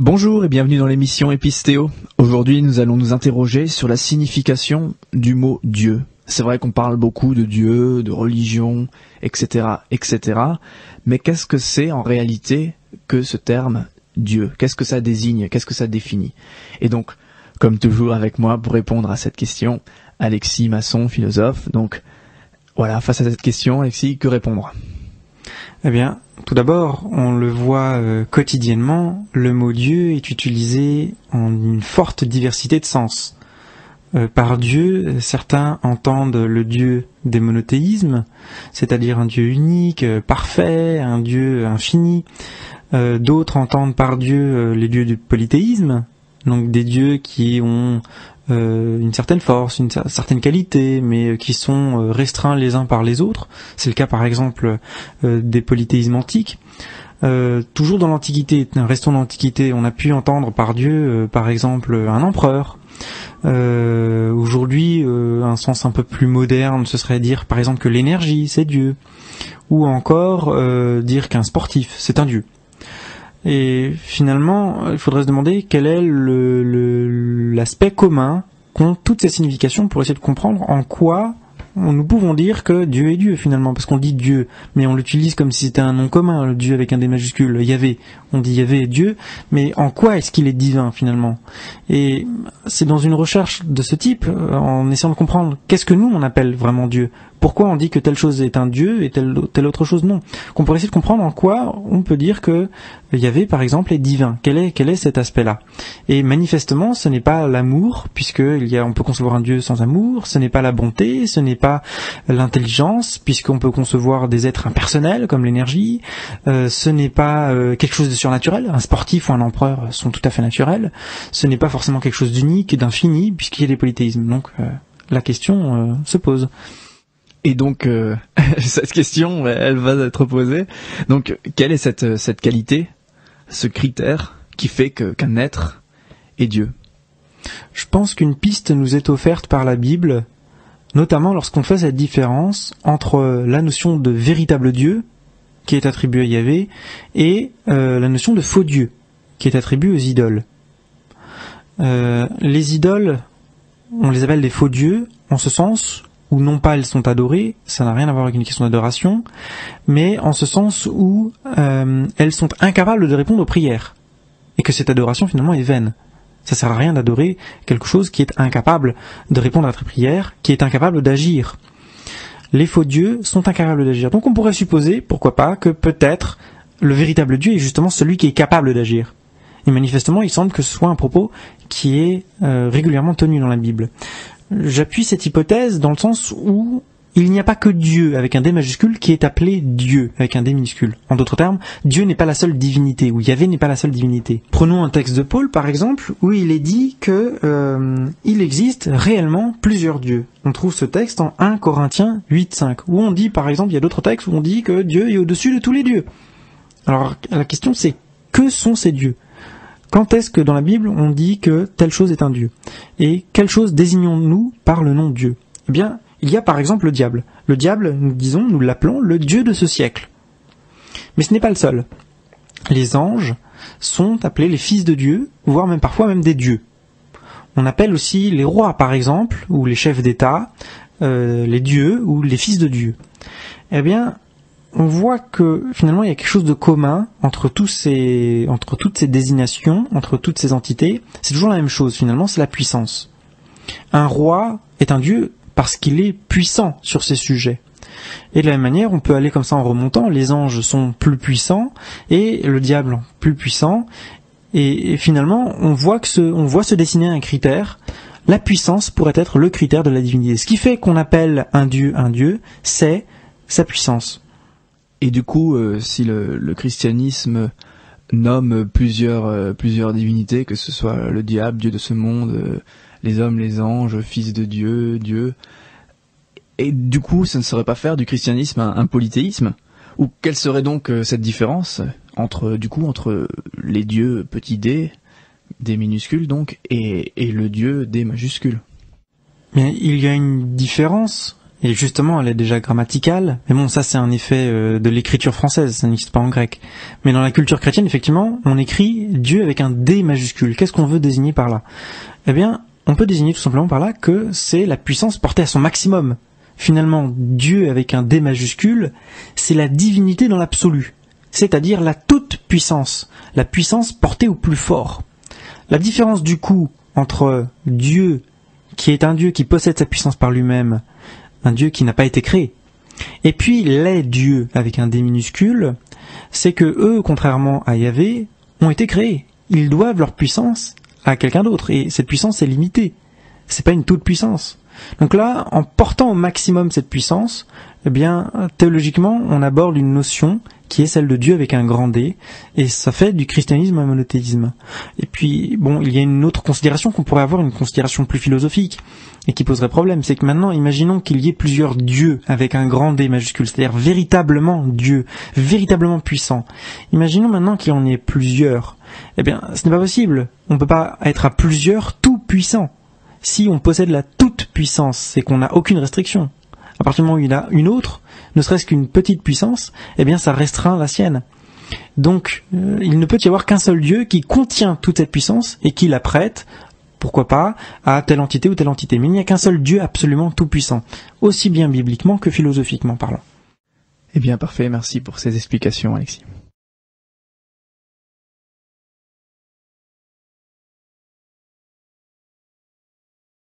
Bonjour et bienvenue dans l'émission Épistéo. Aujourd'hui, nous allons nous interroger sur la signification du mot Dieu. C'est vrai qu'on parle beaucoup de Dieu, de religion, etc., etc. Mais qu'est-ce que c'est en réalité que ce terme Dieu? Qu'est-ce que ça désigne? Qu'est-ce que ça définit? Et donc, comme toujours avec moi pour répondre à cette question, Alexis Masson, philosophe. Donc, voilà, face à cette question, Alexis, que répondre? Eh bien, tout d'abord, on le voit quotidiennement, le mot Dieu est utilisé en une forte diversité de sens. Par Dieu, certains entendent le Dieu des monothéismes, c'est-à-dire un Dieu unique, parfait, un Dieu infini. D'autres entendent par Dieu les dieux du polythéisme, donc des dieux qui ont une certaine force, une certaine qualité, mais qui sont restreints les uns par les autres. C'est le cas par exemple des polythéismes antiques. Toujours dans l'Antiquité, restons dans l'Antiquité, on a pu entendre par Dieu, par exemple, un empereur. Aujourd'hui, un sens un peu plus moderne, ce serait dire par exemple que l'énergie, c'est Dieu. Ou encore dire qu'un sportif, c'est un Dieu. Et finalement, il faudrait se demander quel est l'aspect commun qu'ont toutes ces significations pour essayer de comprendre en quoi nous pouvons dire que Dieu est Dieu finalement, parce qu'on dit Dieu, mais on l'utilise comme si c'était un nom commun, le Dieu avec un D majuscule, Yahvé. On dit Yahvé est Dieu, mais en quoi est-ce qu'il est divin finalement? Et c'est dans une recherche de ce type, en essayant de comprendre qu'est-ce que nous on appelle vraiment Dieu. Pourquoi on dit que telle chose est un Dieu et telle autre chose non? Qu'on pourrait essayer de comprendre en quoi on peut dire que Yahvé, par exemple, est divin. Quel est cet aspect-là? Et manifestement, ce n'est pas l'amour, on peut concevoir un Dieu sans amour, ce n'est pas la bonté, ce n'est pas l'intelligence, puisqu'on peut concevoir des êtres impersonnels, comme l'énergie, ce n'est pas quelque chose de surnaturel, un sportif ou un empereur sont tout à fait naturels, ce n'est pas forcément quelque chose d'unique, d'infini, puisqu'il y a des polythéismes. Donc, la question se pose. Et donc, cette question, elle va être posée. Donc, quelle est cette qualité, ce critère qui fait qu'un être est Dieu? Je pense qu'une piste nous est offerte par la Bible, notamment lorsqu'on fait cette différence entre la notion de véritable Dieu, qui est attribuée à Yahvé, et la notion de faux Dieu, qui est attribuée aux idoles. Les idoles, on les appelle des faux dieux, en ce sens où non pas elles sont adorées, ça n'a rien à voir avec une question d'adoration, mais en ce sens où elles sont incapables de répondre aux prières, et que cette adoration finalement est vaine. Ça sert à rien d'adorer quelque chose qui est incapable de répondre à notre prière, qui est incapable d'agir. Les faux dieux sont incapables d'agir. Donc on pourrait supposer, pourquoi pas, que peut-être le véritable Dieu est justement celui qui est capable d'agir. Et manifestement, il semble que ce soit un propos qui est régulièrement tenu dans la Bible. J'appuie cette hypothèse dans le sens où il n'y a pas que Dieu avec un D majuscule qui est appelé Dieu avec un D minuscule. En d'autres termes, Dieu n'est pas la seule divinité, ou Yahvé n'est pas la seule divinité. Prenons un texte de Paul par exemple, où il est dit que il existe réellement plusieurs dieux. On trouve ce texte en 1 Corinthiens 8.5, où on dit par exemple, il y a d'autres textes où on dit que Dieu est au-dessus de tous les dieux. Alors la question c'est, que sont ces dieux? Quand est-ce que dans la Bible on dit que telle chose est un Dieu? Et quelle chose désignons-nous par le nom Dieu? Eh bien, il y a par exemple le diable. Le diable, nous l'appelons le Dieu de ce siècle. Mais ce n'est pas le seul. Les anges sont appelés les fils de Dieu, voire même parfois même des dieux. On appelle aussi les rois par exemple, ou les chefs d'État, les dieux ou les fils de Dieu. Eh bien, on voit que finalement il y a quelque chose de commun entre toutes ces désignations, entre toutes ces entités. C'est toujours la même chose finalement, c'est la puissance. Un roi est un dieu parce qu'il est puissant sur ces sujets. Et de la même manière, on peut aller comme ça en remontant, les anges sont plus puissants et le diable plus puissant. Et finalement, on voit se dessiner un critère. La puissance pourrait être le critère de la divinité. Ce qui fait qu'on appelle un dieu, c'est sa puissance. Et du coup, si le christianisme nomme plusieurs divinités, que ce soit le diable, Dieu de ce monde, les hommes, les anges, fils de Dieu, Dieu, et du coup, ça ne saurait pas faire du christianisme un polythéisme? Ou quelle serait donc cette différence entre les dieux petit d, D minuscule donc, et le dieu D majuscule? Mais il y a une différence. Et justement, elle est déjà grammaticale. Mais bon, ça c'est un effet de l'écriture française, ça n'existe pas en grec. Mais dans la culture chrétienne, effectivement, on écrit Dieu avec un D majuscule. Qu'est-ce qu'on veut désigner par là? Eh bien, on peut désigner tout simplement par là que c'est la puissance portée à son maximum. Finalement, Dieu avec un D majuscule, c'est la divinité dans l'absolu. C'est-à-dire la toute-puissance. La puissance portée au plus fort. La différence du coup entre Dieu, qui est un Dieu qui possède sa puissance par lui-même, un Dieu qui n'a pas été créé, et puis les dieux avec un D minuscule, c'est que eux, contrairement à Yahvé, ont été créés. Ils doivent leur puissance à quelqu'un d'autre, et cette puissance est limitée. C'est pas une toute puissance. Donc là, en portant au maximum cette puissance, eh bien, théologiquement, on aborde une notion qui est celle de Dieu avec un grand D, et ça fait du christianisme un monothéisme. Et puis, bon, il y a une autre considération qu'on pourrait avoir, une considération plus philosophique, et qui poserait problème, c'est que maintenant, imaginons qu'il y ait plusieurs dieux avec un grand D majuscule, c'est-à-dire véritablement Dieu, véritablement puissant. Imaginons maintenant qu'il y en ait plusieurs. Eh bien, ce n'est pas possible. On ne peut pas être à plusieurs tout puissants. Si on possède la toute-puissance, c'est qu'on n'a aucune restriction. À partir du moment où il a une autre, ne serait-ce qu'une petite puissance, eh bien ça restreint la sienne. Donc, il ne peut y avoir qu'un seul Dieu qui contient toute cette puissance et qui la prête, pourquoi pas, à telle entité ou telle entité. Mais il n'y a qu'un seul Dieu absolument tout-puissant, aussi bien bibliquement que philosophiquement parlant. Eh bien, parfait, merci pour ces explications, Alexis.